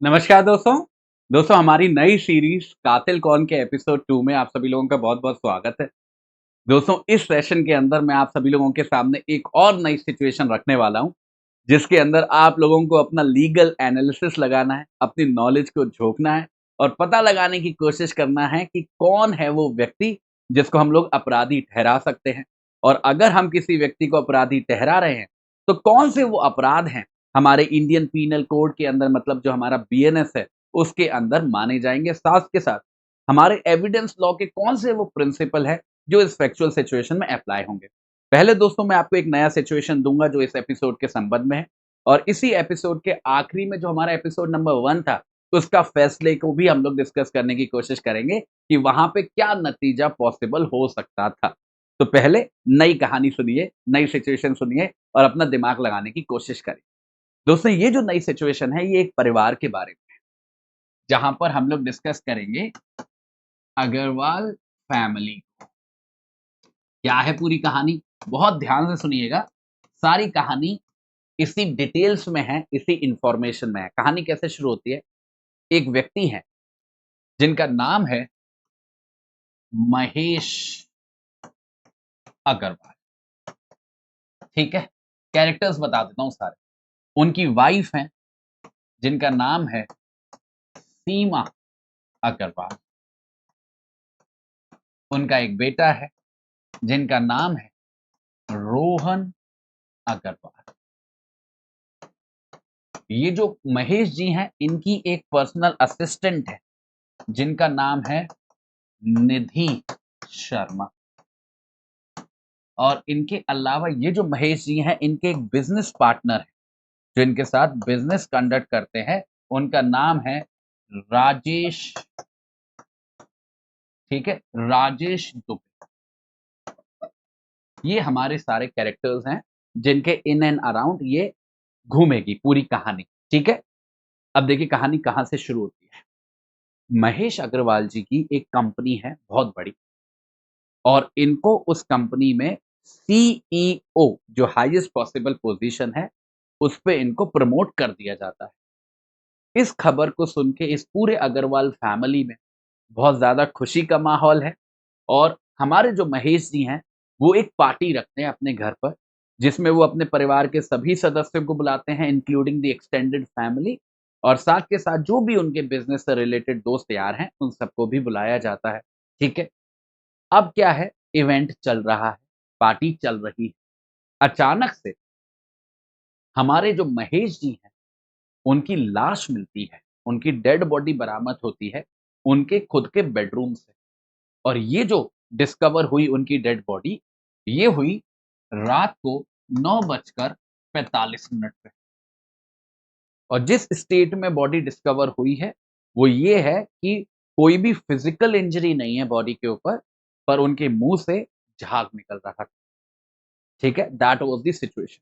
नमस्कार दोस्तों। हमारी नई सीरीज कातिल कौन के एपिसोड 2 में आप सभी लोगों का बहुत-बहुत स्वागत है। दोस्तों, इस सेशन के अंदर मैं आप सभी लोगों के सामने एक और नई सिचुएशन रखने वाला हूँ, जिसके अंदर आप लोगों को अपना लीगल एनालिसिस लगाना है, अपनी नॉलेज को झोंकना है और पता लगाने की कोशिश करना है कि कौन है वो व्यक्ति जिसको हम लोग अपराधी ठहरा सकते हैं। और अगर हम किसी व्यक्ति को अपराधी ठहरा रहे हैं, तो कौन से वो अपराध हैं हमारे इंडियन पीनल कोड के अंदर, मतलब जो हमारा बीएनएस है, उसके अंदर माने जाएँगे। साथ के साथ हमारे एविडेंस लॉ के कौन से वो प्रिंसिपल है जो इस फैक्चुअल सिचुएशन में अप्लाई होंगे। पहले दोस्तों मैं आपको एक नया सिचुएशन दूँगा जो इस एपिसोड के संबंध में है, और इसी एपिसोड के आखिरी में जो हमारा एपिसोड नंबर 1 था, उसका फैसले को भी हम लोग डिस्कस करने की कोशिश करेंगे कि वहाँ पे क्या नतीजा पॉसिबल हो सकता था। तो पहले नई कहानी सुनिए, नई सिचुएशन सुनिए और अपना दिमाग लगाने की कोशिश करिए। दोस्तों, ये जो नई सिचुएशन है, ये एक परिवार के बारे में है, जहाँ पर हम लोग डिस्कस करेंगे अग्रवाल फैमिली। क्या है पूरी कहानी? बहुत ध्यान से सुनिएगा। सारी कहानी इसी डिटेल्स में है, इसी इंफॉर्मेशन में है। कहानी कैसे शुरू होती है? एक व्यक्ति है जिनका नाम है महेश अग्रवाल। ठीक है? कैरेक्टर्स बता देता हूँ सारे। उनकी वाइफ है जिनका नाम है सीमा अग्रवाल। उनका एक बेटा है जिनका नाम है रोहन अग्रवाल। ये जो महेश जी हैं, इनकी एक पर्सनल असिस्टेंट है जिनका नाम है निधि शर्मा। और इनके अलावा ये जो महेश जी हैं, इनके एक बिजनेस पार्टनर है जो इनके साथ बिजनेस कंडक्ट करते हैं। उनका नाम है राजेश। ठीक है, राजेश दुबे। ये हमारे सारे कैरेक्टर्स हैं जिनके इन एंड अराउंड ये घूमेगी पूरी कहानी। ठीक है, अब देखिए कहानी कहां से शुरू होती है। महेश अग्रवाल जी की एक कंपनी है बहुत बड़ी, और इनको उस कंपनी में सीईओ, जो हाईएस्ट पॉसिबल पोजीशन है, उस पे इनको प्रमोट कर दिया जाता है। इस खबर को सुन के इस पूरे अग्रवाल फैमिली में बहुत ज़्यादा खुशी का माहौल है। और हमारे जो महेश जी हैं, वो एक पार्टी रखते हैं अपने घर पर, जिसमें वो अपने परिवार के सभी सदस्यों को बुलाते हैं, इंक्लूडिंग द एक्सटेंडेड फैमिली, और साथ के साथ जो भी उनके बिज़नेस से रिलेटेड दोस्त यार हैं, उन सबको भी बुलाया जाता है। ठीक है? अब क्या है, इवेंट चल रहा है, पार्टी चल रही है। अचानक से हमारे जो महेश जी हैं, उनकी लाश मिलती है, उनकी डेड बॉडी बरामद होती है, उनके खुद के बेडरूम से। और ये जो डिस्कवर हुई उनकी डेड बॉडी, ये हुई रात को 9:45 पे। और जिस स्टेट में बॉडी डिस्कवर हुई है, वो ये है कि कोई भी फिजिकल इंजरी नहीं है बॉडी के ऊपर, पर उनके मुँह से झाग निकल रहा था। ठीक है? That was the situation.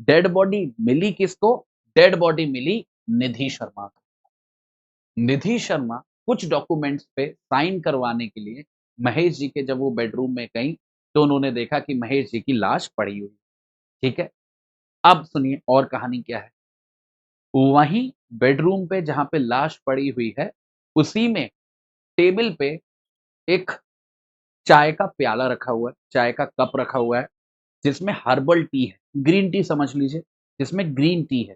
Dead body मिली किसको? डेड बॉडी मिली निधि शर्मा को। निधि शर्मा कुछ डॉक्यूमेंट्स पे साइन करवाने के लिए महेश जी के जब वो बेडरूम में गईं, तो उन्होंने देखा कि महेश जी की लाश पड़ी हुई है। ठीक है? अब सुनिए और कहानी क्या है। वहीं बेडरूम पे जहाँ पे लाश पड़ी हुई है, उसी में टेबल पे एक चाय का प्याला रखा हुआ है, चाय का कप रखा हुआ है, जिसमें हर्बल टी है, ग्रीन टी समझ लीजिए, जिसमें ग्रीन टी है।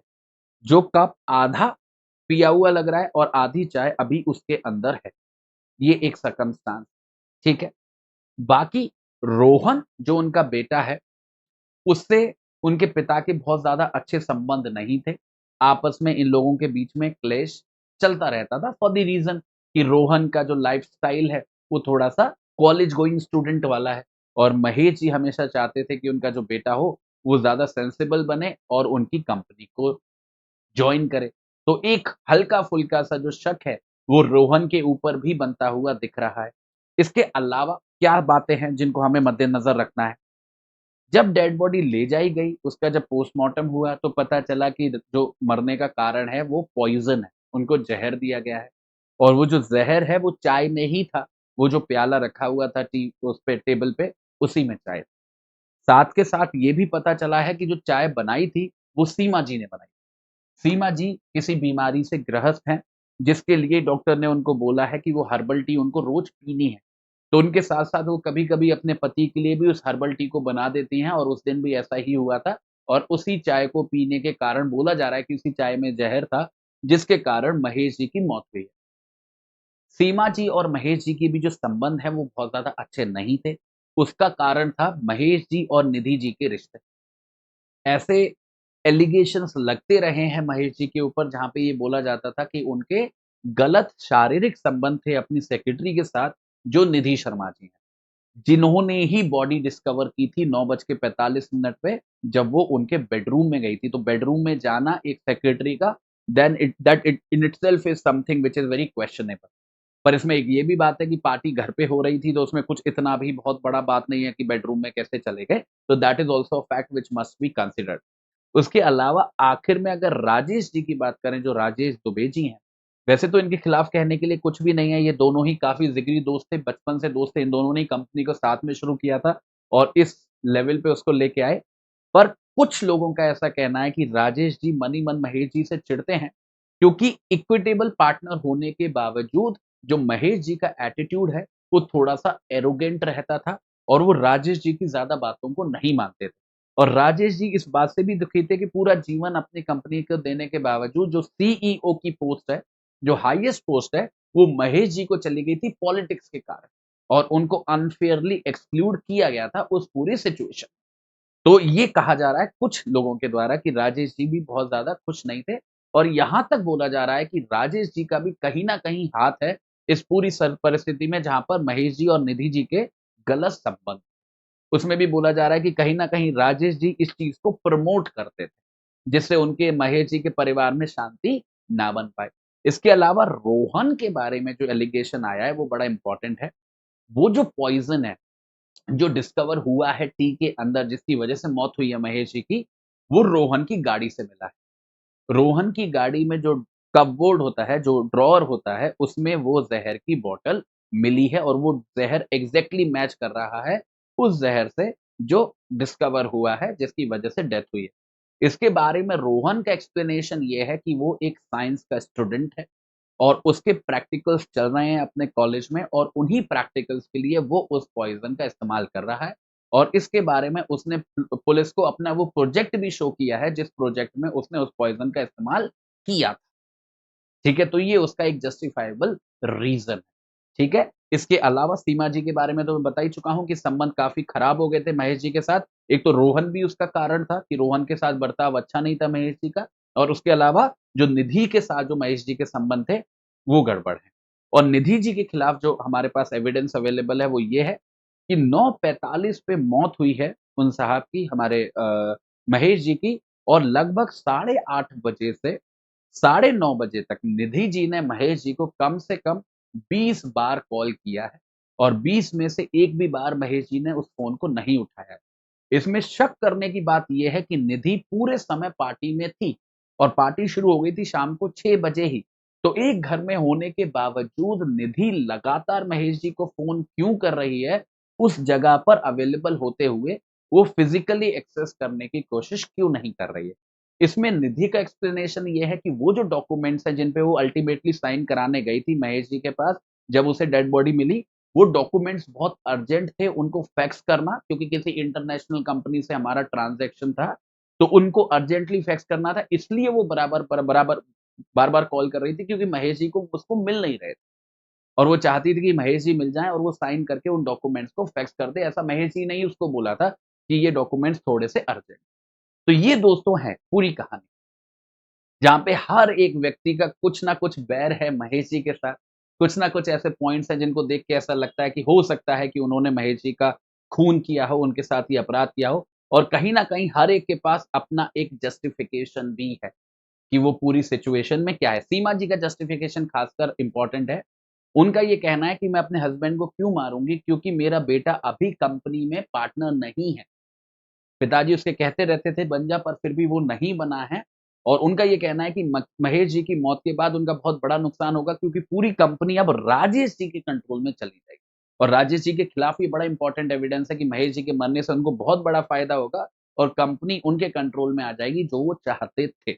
जो कप आधा पिया हुआ लग रहा है और आधी चाय अभी उसके अंदर है। ये एक सर्कमस्टांस। ठीक है? बाकी रोहन जो उनका बेटा है, उससे उनके पिता के बहुत ज़्यादा अच्छे संबंध नहीं थे। आपस में इन लोगों के बीच में क्लेश चलता रहता था, फॉर द रीज़न कि रोहन का जो लाइफ़स्टाइल है, वो थोड़ा-सा कॉलेज गोइंग स्टूडेंट वाला है, और महेश जी हमेशा चाहते थे कि उनका जो बेटा हो, वो ज़्यादा सेंसिबल बने और उनकी कंपनी को जॉइन करे। तो एक हल्का-फुल्का सा जो शक है, वो रोहन के ऊपर भी बनता हुआ दिख रहा है। इसके अलावा क्या बातें हैं जिनको हमें मद्देनज़र रखना है? जब डेड बॉडी ले जाई गई, उसका जब पोस्टमार्टम हुआ, तो पता चला कि जो मरने का कारण है वो पॉइज़न है, उनको ज़हर दिया गया है। और वो जो ज़हर है वो चाय में ही था, वो जो प्याला रखा हुआ था टी उस पे टेबल पे, उसी में चाय। साथ के साथ ये भी पता चला है कि जो चाय बनाई थी, वो सीमा जी ने बनाई। सीमा जी किसी बीमारी से ग्रस्त हैं, जिसके लिए डॉक्टर ने उनको बोला है कि वो हर्बल टी उनको रोज़ पीनी है। तो उनके साथ-साथ वो कभी-कभी अपने पति के लिए भी उस हर्बल टी को बना देती हैं और उस दिन भी ऐसा ही हुआ था और उसी चाय को पीने के कारण बोला जा रहा है कि उसी चाय में ज़हर था, जिसके कारण महेश जी की मौत हुई है। सीमा जी और महेश जी के भी जो संबंध हैं, वो बहुत ज़्यादा अच्छे नहीं थे। उसका कारण था महेश जी और निधि जी के रिश्ते। ऐसे एलिगेशंस लगते रहे हैं महेश जी के ऊपर जहाँ पे ये बोला जाता था कि उनके गलत शारीरिक संबंध थे अपनी सेक्रेटरी के साथ, जो निधि शर्मा जी हैं। जिन्होंने ही बॉडी डिस्कवर की थी 9:45 पे जब वो उनके बेडरूम में गई थी। तो बेडरूम में जाना एक सेक्रेटरी का then it that it in itself is something which is very questionable. पर इसमें एक ये भी बात है कि पार्टी घर पे हो रही थी, तो उसमें कुछ इतना भी बहुत बड़ा बात नहीं है कि बेडरूम में कैसे चले गए। तो that is also a fact which must be considered. उसके अलावा आखिर में अगर राजेश जी की बात करें, जो राजेश दुबे जी हैं, वैसे तो इनके खिलाफ कहने के लिए कुछ भी नहीं है, ये दोनों ही काफ़ी जिगरी दोस्त थे, बचपन से दोस्त थे, इन दोनों ने ही कंपनी को साथ में शुरू किया था और इस लेवल पे उसको लेके आए। पर कुछ लोगों का ऐसा कहना है कि राजेश जी मन ही मन महेश जी से चिढ़ते हैं, क्योंकि इक्विटेबल पार्टनर होने के बावजूद जो महेश जी का एटीट्यूड है, वो थोड़ा-सा एरोगेंट रहता था और वो राजेश जी की ज़्यादा बातों को नहीं मानते थे। और राजेश जी इस बात से भी दुखी थे कि पूरा जीवन अपनी कंपनी को देने के बावजूद जो सीईओ की पोस्ट है, जो हाईएस्ट पोस्ट है, वो महेश जी को चली गई थी पॉलिटिक्स के कारण और उनको अनफेयरली एक्सक्लूड किया गया था उस पूरी सिचुएशन। तो ये कहा जा रहा है कुछ लोगों के द्वारा कि राजेश जी भी बहुत ज़्यादा खुश नहीं थे और यहाँ तक बोला जा रहा है कि राजेश जी का भी कहीं न कहीं हाथ है इस पूरी परिस्थिति में जहाँ पर महेश जी और निधि जी के गलत संबंध। उसमें भी बोला जा रहा है कि कहीं न कहीं राजेश जी इस चीज़ को प्रमोट करते थे, जिससे उनके महेश जी के परिवार में शांति ना बन पाए। इसके अलावा रोहन के बारे में जो एलिगेशन आया है वो बड़ा इम्पोर्टेंट है। वो जो पॉइज़न है, जो डिस्कवर हुआ है टी के अंदर जिसकी वज़ह से मौत हुई है महेश जी की, वो रोहन की गाड़ी से मिला है। रोहन की गाड़ी में जो कपबोर्ड होता है, जो ड्रॉवर होता है, उसमें वो ज़हर की बॉटल मिली है और वो ज़हर एग्ज़ैक्टली मैच कर रहा है उस ज़हर से जो डिस्कवर हुआ है, जिसकी वजह से डेथ हुई है। इसके बारे में रोहन का एक्सप्लेनेशन ये है कि वो एक साइंस का स्टूडेंट है और उसके प्रैक्टिकल्स चल रहे हैं अपने कॉलेज में और उन्हीं प्रैक्टिकल्स के लिए वो उस पॉइज़न का इस्तेमाल कर रहा है और इसके बारे में उसने पुलिस को अपना वो प्रोजेक्ट भी शो किया है, जिस प्रोजेक्ट में उसने उस पॉइज़न का इस्तेमाल किया था। ठीक है? तो ये उसका एक जस्टिफाएबल रीज़न है। ठीक है? इसके अलावा सीमा जी के बारे में तो मैं बता ही चुका हूँ कि संबंध काफ़ी खराब हो गए थे महेश जी के साथ। एक तो रोहन भी उसका कारण था कि रोहन के साथ बर्ताव अच्छा नहीं था महेश जी का और उसके अलावा जो निधि के साथ जो महेश जी के संबंध थे, वो गड़बड़ हैं। और निधि जी के खिलाफ जो हमारे पास एविडेंस अवेलेबल है, वो ये है कि 9:45 पे मौत हुई है उन साहब की हमारे महेश जी की और लगभग साढ़े 8 बजे से साढ़े 9 बजे तक निधि जी ने महेश जी को कम से कम 20 बार कॉल किया है और 20 में से एक भी बार महेश जी ने उस फ़ोन को नहीं उठाया है। इसमें शक करने की बात ये है कि निधि पूरे समय पार्टी में थी और पार्टी शुरू हो गई थी शाम को 6 बजे ही। तो एक घर में होने के बावजूद निधि लगातार महेश जी को फ़ोन क्यों कर रही है, उस जगह पर अवेलेबल होते हुए वो फिज़िकली एक्सेस करने की कोशिश क्यों नहीं कर रही है? इसमें निधि का एक्सप्लेनेशन ये है कि वो जो डॉक्यूमेंट्स हैं जिन पे वो अल्टीमेटली साइन कराने गई थी महेश जी के पास, जब उसे डेड बॉडी मिली, वो डॉक्यूमेंट्स बहुत अर्जेंट थे उनको फैक्स करना क्योंकि किसी इंटरनेशनल कंपनी से हमारा ट्रांज़ैक्शन था, तो उनको अर्जेंटली फैक्स करना था इसलिए वो बार-बार कॉल कर रही थी क्योंकि महेश जी को उसको मिल नहीं रहे थे और वो चाहती थी कि महेश जी मिल जाएँ और वो साइन करके उन डॉक्यूमेंट्स को फैक्स कर दें, ऐसा महेश जी ने ही उसको बोला था कि ये डॉक्यूमेंट्स थोड़े से अर्जेंट। तो ये दोस्तों है पूरी कहानी। जहाँ पे हर एक व्यक्ति का कुछ ना कुछ बैर है महेश जी के साथ। कुछ ना कुछ ऐसे पॉइंट्स हैं जिनको देख के ऐसा लगता है कि हो सकता है कि उन्होंने महेश जी का खून किया हो, उनके साथ ये अपराध किया हो और कहीं न कहीं हर एक के पास अपना एक जस्टिफिकेशन भी है, कि वो पूरी सिचुएशन में क्या है। सीमा जी का जस्टिफिकेशन खासकर इम्पोर्टेंट है। उनका ये कहना है कि मैं अपने हस्बैंड को क्यों मारूँगी क्योंकि मेरा बेटा अभी कंपनी में पार्टनर नहीं है। पिताजी उसके कहते रहते थे बन जा पर फिर भी वो नहीं बना है और उनका ये कहना है कि महेश जी की मौत के बाद उनका बहुत बड़ा नुकसान होगा क्योंकि पूरी कंपनी अब राजेश जी के कंट्रोल में चली जाएगी और राजेश जी के खिलाफ ये बड़ा इंपॉर्टेंट एविडेंस है कि महेश जी के मरने से उनको बहुत बड़ा फायदा होगा और कंपनी उनके कंट्रोल में आ जाएगी जो वो चाहते थे।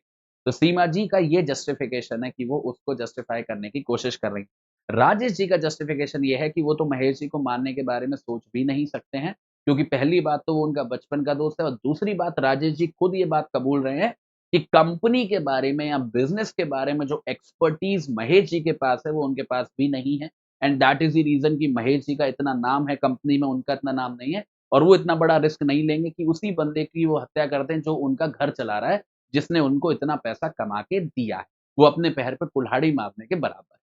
तो सीमा जी का ये जस्टिफिकेशन है कि वो उसको जस्टिफाई करने की कोशिश कर रही हैं। राजेश जी का जस्टिफिकेशन ये है कि वो तो महेश जी को मारने के बारे में सोच भी नहीं सकते हैं, क्योंकि पहली बात तो वो उनका बचपन का दोस्त है और दूसरी बात राजेश जी खुद ये बात कबूल रहे हैं कि कंपनी के बारे में या बिज़नेस के बारे में जो एक्सपर्टीज़ महेश जी के पास है, वो उनके पास भी नहीं है and that is the reason कि महेश जी का इतना नाम है कंपनी में, उनका इतना नाम नहीं है और वो इतना बड़ा रिस्क नहीं लेंगे कि उसी बंदे की वो हत्या कर दें जो उनका घर चला रहा है, जिसने उनको इतना पैसा कमा के दिया है। वो अपने पैर पे कुल्हाड़ी मारने के बराबर है।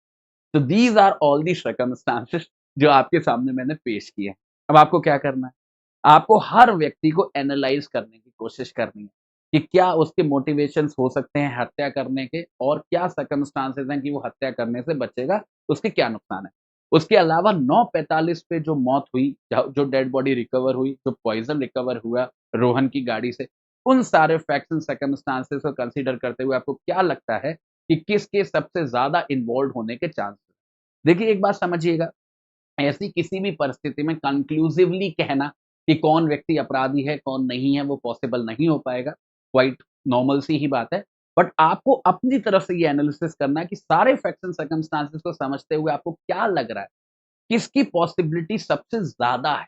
तो these are all the circumstances जो आपके सामने मैंने पेश किए हैं। अब आपको क्या करना है? आपको हर व्यक्ति को एनालाइज़ करने की कोशिश करनी है, कि क्या उसके मोटिवेशंस हो सकते हैं हत्या करने के और क्या सर्कमस्टेंसेस हैं कि वो हत्या करने से बचेगा, उसके क्या नुकसान है। उसके अलावा 9:45 पे जो मौत हुई, जो डेड बॉडी रिकवर हुई, जो पॉइज़न रिकवर हुआ रोहन की गाड़ी से, उन सारे फैक्ट्स एंड सर्कमस्टेंसेस को कंसीडर करते हुए आपको क्या लगता है कि किसके सबसे ज़्यादा इन्वॉल्व्ड होने के चांसेस? देखिए, एक बात समझिएगा, ऐसी किसी भी परिस्थिति में कंक्लूसिवली कहना कि कौन व्यक्ति अपराधी है, कौन नहीं है, वो पॉसिबल नहीं हो पाएगा। क्वाइट नॉर्मल सी ही बात है। बट आपको अपनी तरफ से ये एनालिसिस करना है कि सारे फैक्ट्स एंड सर्कमस्टेंसेस को समझते हुए आपको क्या लग रहा है, किसकी पॉसिबिलिटी सबसे ज़्यादा है?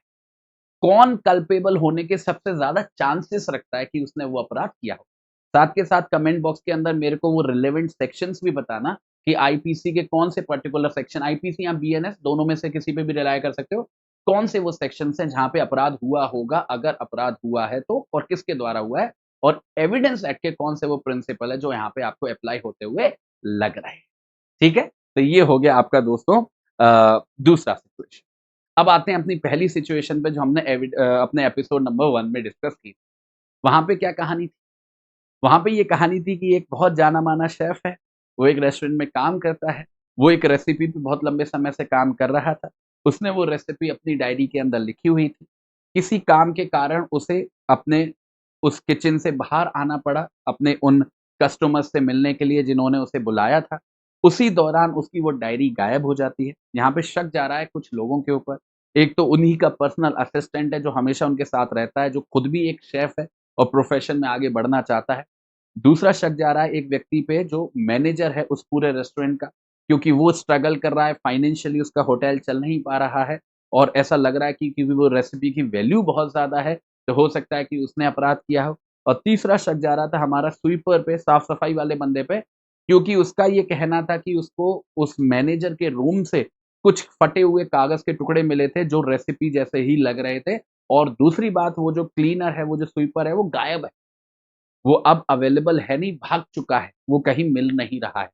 कौन कल्पेबल होने के सबसे ज़्यादा चांसेस रखता है कि उसने वो अपराध किया हो? साथ के साथ कमेंट बॉक्स के अंदर मेरे को वो रिलेवेंट सेक्शंस भी बताना कि आईपीसी के कौन से पर्टिकुलर सेक्शन, आईपीसी या बीएनएस दोनों में से किसी पे भी रिलाय कर सकते हो। कौन से वो सेक्शंस हैं जहाँ पे अपराध हुआ होगा, अगर अपराध हुआ है तो और किसके द्वारा हुआ है? और एविडेंस एक्ट के कौन से वो प्रिंसिपल है जो यहाँ पे आपको एप्लाई होते हुए लग रहे हैं। ठीक है? तो ये हो गया आपका दोस्तों दूसरा सिचुएशन। अब आते हैं अपनी पहली सिचुएशन पे जो हमने अपने एपिसोड नंबर 1 में डिस्कस की। वहाँ पे क्या कहानी थी? वहाँ पे ये कहानी थी कि एक बहुत जाना-माना शेफ़ है, वो एक रेस्टोरेंट में काम करता है, वो एक रेसिपी पे बहुत लंबे समय से काम कर रहा था। उसने वो रेसिपी अपनी डायरी के अंदर लिखी हुई थी। किसी काम के कारण उसे अपने उस किचन से बाहर आना पड़ा, अपने उन कस्टमर्स से मिलने के लिए जिन्होंने उसे बुलाया था। उसी दौरान उसकी वो डायरी गायब हो जाती है। यहाँ पे शक जा रहा है कुछ लोगों के ऊपर। एक तो उन्हीं का पर्सनल असिस्टेंट है जो हमेशा उनके साथ रहता है, जो खुद भी एक शेफ़ है और प्रोफ़ेशन में आगे बढ़ना चाहता है। दूसरा शक जा रहा है एक व्यक्ति पे जो मैनेजर है उस पूरे रेस्टोरेंट का, क्योंकि वो स्ट्रगल कर रहा है, फाइनेंशियली उसका होटल चल नहीं पा रहा है और ऐसा लग रहा है कि क्योंकि वो रेसिपी की वैल्यू बहुत ज़्यादा है, तो हो सकता है कि उसने अपराध किया हो। और तीसरा शक जा रहा था हमारा स्वीपर पे, साफ-सफाई वाले बंदे पे, क्योंकि उसका ये कहना था कि उसको उस मैनेजर के रूम से कुछ फटे हुए कागज़ के टुकड़े मिले थे, जो रेसिपी जैसे ही लग रहे थे और दूसरी बात वो जो क्लीनर है, वो जो स्वीपर है, वो गायब है। वो अब अवेलेबल है नहीं, भाग चुका है, वो कहीं मिल नहीं रहा है।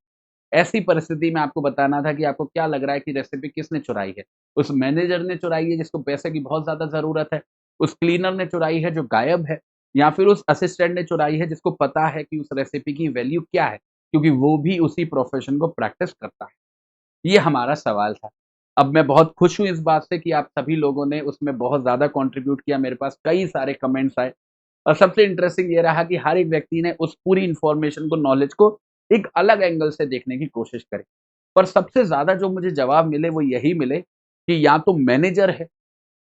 ऐसी परिस्थिति में आपको बताना था कि आपको क्या लग रहा है कि रेसिपी किसने चुराई है? उस मैनेजर ने चुराई है जिसको पैसे की बहुत ज़्यादा ज़रूरत है, उस क्लीनर ने चुराई है जो गायब है या फिर उस असिस्टेंट ने चुराई है जिसको पता है कि उस रेसिपी की वैल्यू क्या है? क्योंकि वो भी उसी प्रोफ़ेशन को प्रैक्टिस करता है। ये हमारा सवाल था। अब मैं बहुत खुश हूँ इस बात से कि आप सभी लोगों ने उसमें बहुत ज़्यादा कंट्रीब्यूट किया, मेरे पास कई सारे कमेंट्स आए और सबसे इंटरेस्टिंग ये रहा कि हर एक व्यक्ति ने उस पूरी इन्फॉर्मेशन को, नॉलेज को एक अलग एंगल से देखने की कोशिश करी। पर सबसे ज़्यादा जो मुझे जवाब मिले वो यही मिले कि या तो मैनेजर है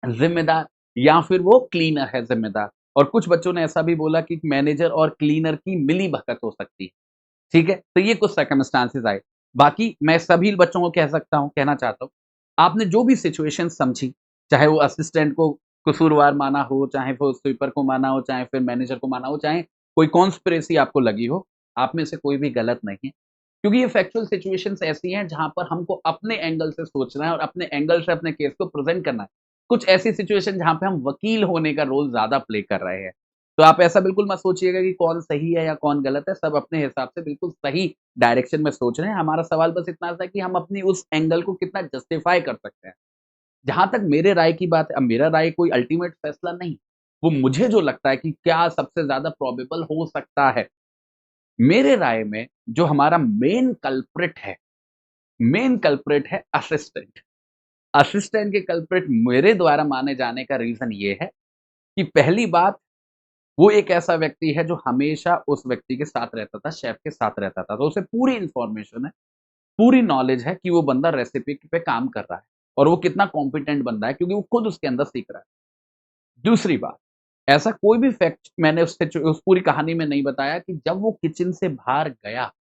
ज़िम्मेदार या फिर वो क्लीनर है ज़िम्मेदार और कुछ बच्चों ने ऐसा भी बोला कि मैनेजर और क्लीनर की मिली-भगत हो सकती है। ठीक है? तो ये कुछ सर्कमस्टेंसेस आए। बाकी मैं सभी बच्चों को कह सकता हूँ, कहना चाहता हूँ, आपने जो भी सिचुएशन समझी, चाहे वो असिस्टेंट को कसूरवार माना हो, चाहे वो स्वीपर को माना हो, चाहे फिर मैनेजर को माना हो, चाहे कोई कॉन्स्पिरेसी आपको लगी हो, आप में से कोई भी गलत नहीं है। क्योंकि ये फैक्चुअल सिचुएशंस ऐसी हैं जहाँ पर हमको अपने एंगल से सोचना है और अपने एंगल से अपने केस को प्रेज़ेंट करना है। कुछ ऐसी सिचुएशन जहाँ पे हम वकील होने का रोल ज़्यादा प्ले कर रहे हैं। तो आप ऐसा बिल्कुल मत सोचिएगा कि कौन सही है या कौन गलत है, सब अपने हिसाब से बिल्कुल सही डायरेक्शन में सोच रहे हैं। हमारा सवाल बस इतना था कि हम अपनी उस एंगल को कितना जस्टिफाई कर सकते हैं। जहाँ तक मेरे राय की बात है, अब मेरा राय कोई अल्टीमेट फैसला नहीं, वो मुझे जो लगता है कि क्या सबसे ज़्यादा प्रोबेबल हो सकता है। मेरे राय में जो हमारा मेन कल्प्रिट है असिस्टेंट। असिस्टेंट के कल्प्रिट मेरे द्वारा माने जाने का रीज़न ये है कि पहली बात, वो एक ऐसा व्यक्ति है जो हमेशा उस व्यक्ति के साथ रहता था, शेफ़ के साथ रहता था। तो उसे पूरी इन्फॉर्मेशन है, पूरी नॉलेज है कि वो बंदा रेसिपी पे काम कर रहा है और वो कितना कॉम्पिटेंट बंदा है क्योंकि वो खुद उसके अंदर सीख रहा है। दूसरी बात, ऐसा कोई भी फैक्ट मैंने उस पूरी कहानी में नहीं बताया कि जब वो किचन से बाहर गया,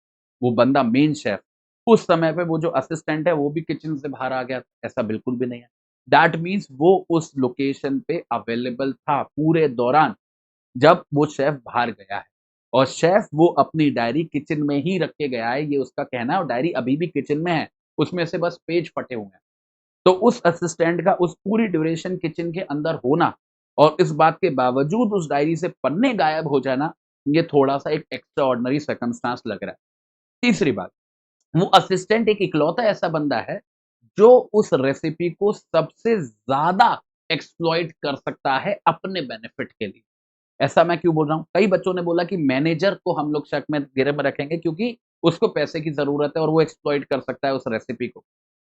वो बंदा मेन शेफ़, उस समय पे वो जो असिस्टेंट है वो भी किचन से बाहर आ गया, ऐसा बिल्कुल भी नहीं है। दैट मीन्स वो उस लोकेशन पे अवेलेबल था पूरे दौरान, जब वो शेफ़ बाहर गया है और शेफ़ वो अपनी डायरी किचन में ही रख के गया है, ये उसका कहना है और डायरी अभी भी किचन में है, उसमें से बस पेज फटे हुए हैं। तो उस असिस्टेंट का उस पूरी ड्यूरेशन किचन के अंदर होना और इस बात के बावजूद उस डायरी से पन्ने गायब हो जाना, ये थोड़ा-सा एक एक्स्ट्रा ऑर्डिनरी सर्कमस्टेंस लग रहा है। तीसरी बात, वो असिस्टेंट एक इकलौता ऐसा बंदा है, जो उस रेसिपी को सबसे ज़्यादा एक्सप्लॉइट कर सकता है अपने बेनिफिट के लिए। ऐसा मैं क्यों बोल रहा हूँ? कई बच्चों ने बोला कि मैनेजर को हम लोग शक में घेरे में रखेंगे क्योंकि उसको पैसे की ज़रूरत है और वो एक्सप्लॉइट कर सकता है उस रेसिपी को।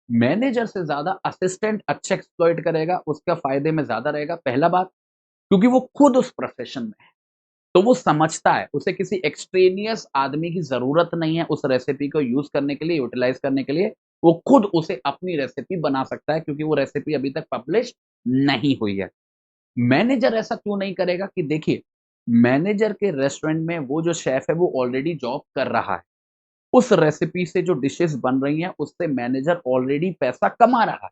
मैनेजर से ज़्यादा असिस्टेंट अच्छा एक्सप्लॉइट करेगा, उसका फ़ायदे में ज़्यादा रहेगा, पहला बात, क्योंकि वो खुद उस प्रोफ़ेशन में है, तो वो समझता है, उसे किसी एक्सट्रेनियस आदमी की ज़रूरत नहीं है उस रेसिपी को यूज़ करने के लिए, यूटिलाइज़ करने के लिए, वो खुद उसे अपनी रेसिपी बना सकता है क्योंकि वो रेसिपी अभी तक पब्लिश नहीं हुई है। मैनेजर ऐसा क्यों नहीं करेगा कि देखिए, मैनेजर के रेस्टोरेंट में वो जो शेफ़ है वो ऑलरेडी जॉब कर रहा है। उस रेसिपी से जो डिशेज़ बन रही हैं, उससे मैनेजर ऑलरेडी पैसा कमा रहा है।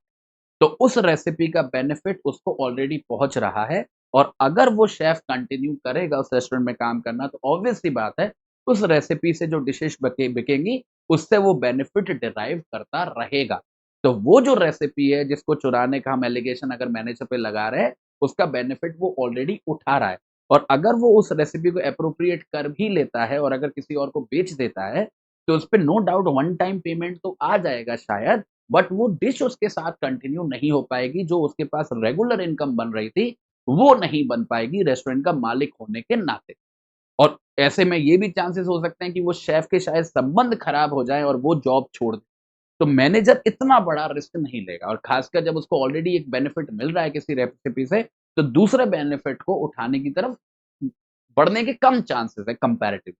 तो उस रेसिपी का बेनिफिट उसको ऑलरेडी पहुँच रहा है और अगर वो शेफ़ कंटिन्यू करेगा उस रेस्टोरेंट में काम करना तो ऑब्वियस सी बात है, उस रेसिपी से जो डिशेज़ बिकेंगी, उससे वो बेनिफिट डिराइव करता रहेगा। तो वो जो रेसिपी है जिसको चुराने का हम एलिगेशन अगर मैनेजर पे लगा रहे हैं, उसका बेनिफिट वो ऑलरेडी उठा रहा है और अगर वो उस रेसिपी को एप्रोप्रिएट कर भी लेता है और अगर किसी और को बेच देता है, तो उसपे no doubt one time payment तो आ जाएगा शायद, बट वो डिश उसके साथ कंटिन्यू नहीं हो पाएगी, जो उसके पास रेगुलर इनकम बन रही थी, वो नहीं बन पाएगी रेस्टोरेंट का मालिक होने के नाते। और ऐसे में ये भी चांसेस हो सकते हैं कि वो शेफ के शायद संबंध खराब हो जाएँ और वो जॉब छोड़ दे। तो मैनेजर इतना बड़ा रिस्क नहीं लेगा और खासकर जब उसको ऑलरेडी एक बेनिफिट मिल रहा है किसी रेसिपी से, तो दूसरे बेनिफिट को उठाने की तरफ बढ़ने के कम चांसेस है कंपैरेटिवली।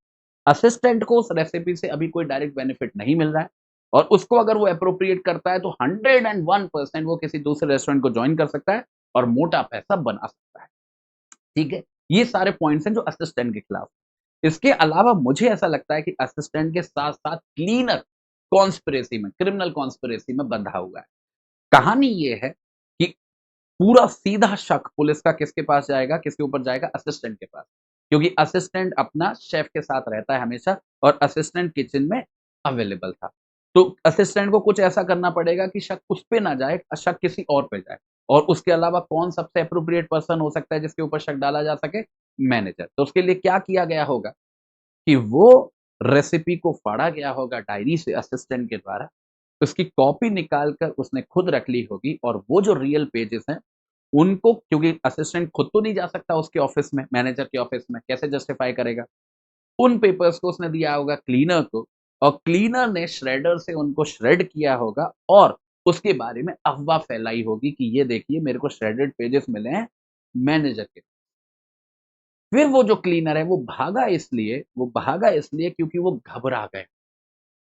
असिस्टेंट को उस रेसिपी से अभी कोई डायरेक्ट बेनिफिट नहीं मिल रहा है और उसको अगर वो एप्रोप्रिएट करता है तो 101% वो किसी दूसरे रेस्टोरेंट को जॉइन कर सकता है और मोटा पैसा बना सकता है। ठीक है? ये सारे पॉइंट्स हैं जो असिस्टेंट के खिलाफ। इसके अलावा मुझे ऐसा लगता है कि असिस्टेंट के साथ-साथ क्लीनर कॉन्स्पिरेसी में, क्रिमिनल कॉन्स्पिरेसी में बंधा हुआ है। कहानी ये है कि पूरा सीधा शक पुलिस का किसके पास जाएगा, किसके ऊपर जाएगा? असिस्टेंट के पास। क्योंकि असिस्टेंट अपना शेफ के साथ रहता है हमेशा और असिस्टेंट किचन में अवेलेबल था। तो असिस्टेंट को कुछ ऐसा करना पड़ेगा कि शक उस पे ना जाए, शक किसी और पे जाए। और उसके अलावा कौन सबसे एप्रोप्रिएट पर्सन हो सकता है जिसके ऊपर शक डाला जा सके? मैनेजर। तो उसके लिए क्या किया गया होगा कि वो रेसिपी को फाड़ा गया होगा डायरी से असिस्टेंट के द्वारा, उसकी कॉपी निकाल कर उसने खुद रख ली होगी और वो जो रियल पेजेज़ हैं उनको क्योंकि असिस्टेंट खुद तो नहीं जा सकता उसके ऑफ़िस में, मैनेजर के ऑफ़िस में, कैसे जस्टिफ़ाई करेगा? उन पेपर्स को उसने दिया होगा क्लीनर को और क्लीनर ने श्रेडर से उनको श्रेड किया होगा और उसके बारे में अफ़वाह फैलाई होगी कि ये देखिए मेरे को श्रेडेड पेजेज़ मिले हैं मैनेजर के। फिर वो जो क्लीनर है वो भागा इसलिए क्योंकि वो घबरा गए।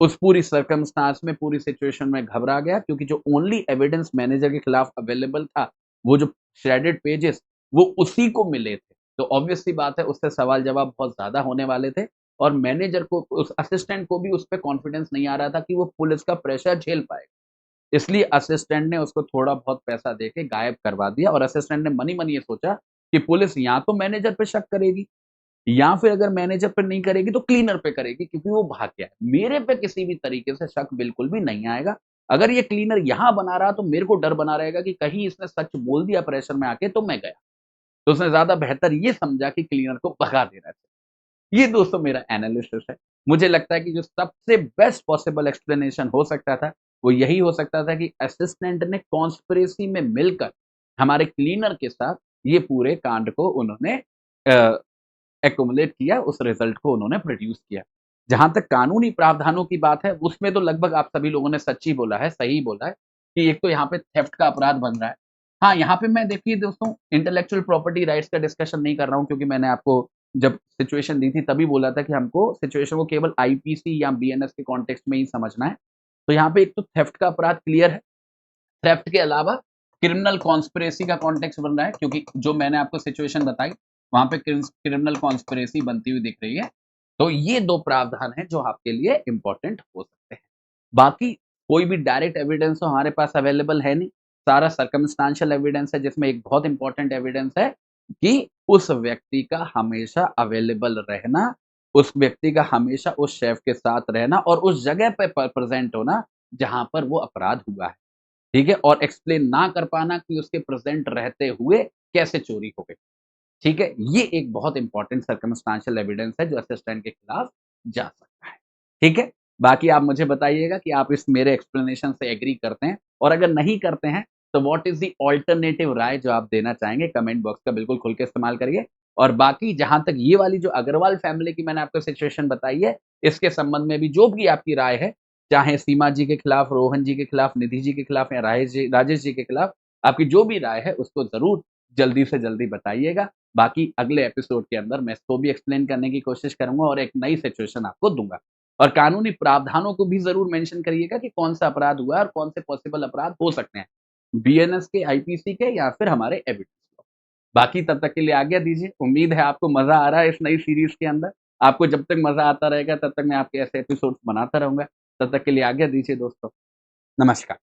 उस पूरी सर्कमस्टांस में, पूरी सिचुएशन में घबरा गया क्योंकि जो ओनली एविडेंस मैनेजर के खिलाफ अवेलेबल था, वो जो श्रेडेड पेजेज़ वो उसी को मिले थे। तो ऑब्वियस सी बात है उससे सवाल-जवाब बहुत ज़्यादा होने वाले थे और मैनेजर को उस असिस्टेंट को भी उस पे कॉन्फिडेंस नहीं आ रहा था कि वो पुलिस का प्रेशर झेल पाएगा। इसलिए असिस्टेंट ने उसको थोड़ा बहुत पैसा देके गायब करवा दिया और असिस्टेंट ने मनी मन ये सोचा कि पुलिस या तो मैनेजर पे शक करेगी या फिर अगर मैनेजर पे नहीं करेगी तो क्लीनर पे करेगी क्योंकि वो भाग गया है। मेरे पे किसी भी तरीके से शक बिल्कुल भी नहीं आएगा। अगर ये क्लीनर यहाँ बना रहा तो मेरे को डर बना रहेगा कि कहीं इसने सच बोल दिया प्रेशर में आके तो मैं गया। तो उसने ज़्यादा बेहतर ये समझा कि क्लीनर को भगा देना चाहिए। ये दोस्तों मेरा एनालिसिस है। मुझे लगता है कि जो सबसे बेस्ट पॉसिबल एक्सप्लेनेशन हो सकता था, वो यही हो सकता था कि असिस्टेंट ने कॉन्स्पिरेसी में मिलकर हमारे क्लीनर के साथ ये पूरे कांड को उन्होंने अ एक्युमुलेट किया, उस रिज़ल्ट को उन्होंने प्रोड्यूस किया। जहाँ तक कानूनी प्रावधानों की बात है, उसमें तो लगभग आप सभी लोगों ने सच ही बोला है, सही बोला है कि एक तो यहाँ पे थेफ्ट का अपराध बन रहा है। हाँ, यहाँ पे मैं देखिए दोस्तों इंटेलेक्चुअल प्रॉपर्टी राइट्स का डिस्कशन नहीं कर रहा हूँ क्योंकि मैंने आपको जब सिचुएशन दी थी तभी बोला था कि हमको सिचुएशन को केवल आईपीसी या बीएनएस के कॉन्टेक्स्ट में ही समझना है। तो यहाँ पे एक तो थेफ्ट का अपराध क्लियर है। थेफ्ट के अलावा क्रिमिनल कॉन्स्पिरेसी का कॉन्टेक्स्ट बन रहा है क्योंकि जो मैंने आपको सिचुएशन बताई, वहाँ पे क्रिमिनल कॉन्स्पिरेसी बनती हुई दिख रही है। तो ये 2 प्रावधान हैं जो आपके लिए इम्पोर्टेंट हो सकते हैं। बाकी कोई भी डायरेक्ट एविडेंस तो हमारे पास अवेलेबल है नहीं। सारा सर्कमस्टेंशियल एविडेंस है जिसमें एक बहुत इम्पोर्टेंट एविडेंस है कि उस व्यक्ति का हमेशा अवेलेबल रहना, उस व्यक्ति का हमेशा उस शेफ के साथ रहना और उस जगह पे प्रेज़ेंट होना जहाँ पर वो अपराध हुआ है। ठीक है? और एक्सप्लेन ना कर पाना कि उसके प्रेज़ेंट रहते हुए कैसे चोरी हो गई। ठीक है? ये एक बहुत इम्पोर्टेंट सर्कमस्टेंशियल एविडेंस है जो असिस्टेंट के खिलाफ जा सकता है। ठीक है? बाकी आप मुझे बताइएगा कि आप इस मेरे एक्सप्लेनेशन से एग्री करते हैं और अगर नहीं करते हैं तो व्हाट इज़ द अल्टरनेटिव राय जो आप देना चाहेंगे कमेंट बॉक्स का बिल्कुल खुल के इस्तेमाल करिए। और बाकी जहाँ तक ये वाली जो अग्रवाल फैमिली की मैंने आपको सिचुएशन बताई है, इसके संबंध में भी जो भी आपकी राय है, चाहे सीमा जी के खिलाफ, रोहन जी के खिलाफ, निधि जी के खिलाफ या राजेश जी के खिलाफ, आपकी जो भी राय है उसको ज़रूर जल्दी से जल्दी बताइएगा। बाकी अगले एपिसोड के अंदर मैं इसको भी एक्सप्लेन करने की कोशिश करूँगा और एक नई सिचुएशन आपको दूँगा। और कानूनी प्रावधानों को भी ज़रूर मेंशन करिएगा कि कौन-सा अपराध हुआ है और कौन से पॉसिबल अपराध हो सकते हैं। बीएनएस के, आईपीसी के या फिर हमारे एविडेंस के। बाकी तब तक के लिए आज्ञा दीजिए। उम्मीद है आपको मज़ा आ रहा है इस नई सीरीज़ के अंदर। आपको जब तक मज़ा आता रहेगा तब तक मैं आपके ऐसे एपिसोड्स बनाता रहूँगा। तब तक के लिए आज्ञा दीजिए दोस्तों। नमस्कार।